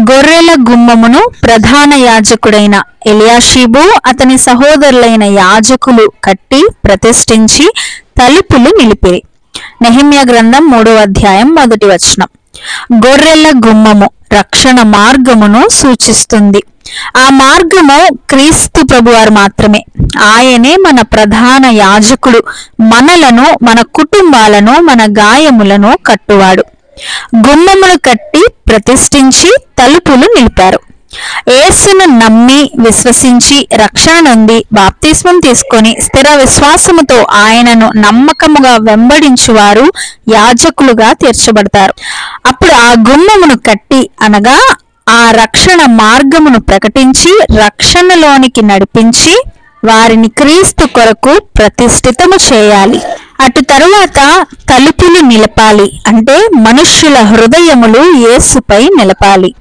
గొర్రెల గుమ్మమును ప్రధాన యాజకుడైన ఎలియాషీబు అతని సహోదరులైన యాజకులు కట్టి ప్రతిష్ఠించి తలుపులు నిలిపిరి. నెహెమ్యా గ్రంథం 3వ అధ్యాయం 1వ వచనం. గొర్రెల గుమ్మము రక్షణ మార్గమును సూచిస్తుంది. ఆ మార్గము క్రీస్తు ప్రభువారు మాత్రమే. ఆయనే మన ప్రధాన యాజకుడు. మనలను, మన కుటుంబాలను, మన గాయములను కట్టువాడు. గుమ్మములు కట్టి ప్రతిష్ఠించి తలుపులు నిలిపారు. యేసును నమ్మి విశ్వసించి రక్షణ నొంది బాప్తిస్మం తీసుకొని స్థిర విశ్వాసముతో ఆయనను నమ్మకముగా వెంబడించువారు యాజకులుగా తీర్చబడతారు. అప్పుడు ఆ గుమ్మమును కట్టి అనగా ఆ రక్షణ మార్గమును ప్రకటించి రక్షణలోనికి నడిపించి వారిని క్రీస్తు కొరకు ప్రతిష్ఠితము చేయాలి. అటు తరువాత తలుపులు నిలపాలి, అంటే మనుష్యుల హృదయములు యేసుపై నిలపాలి.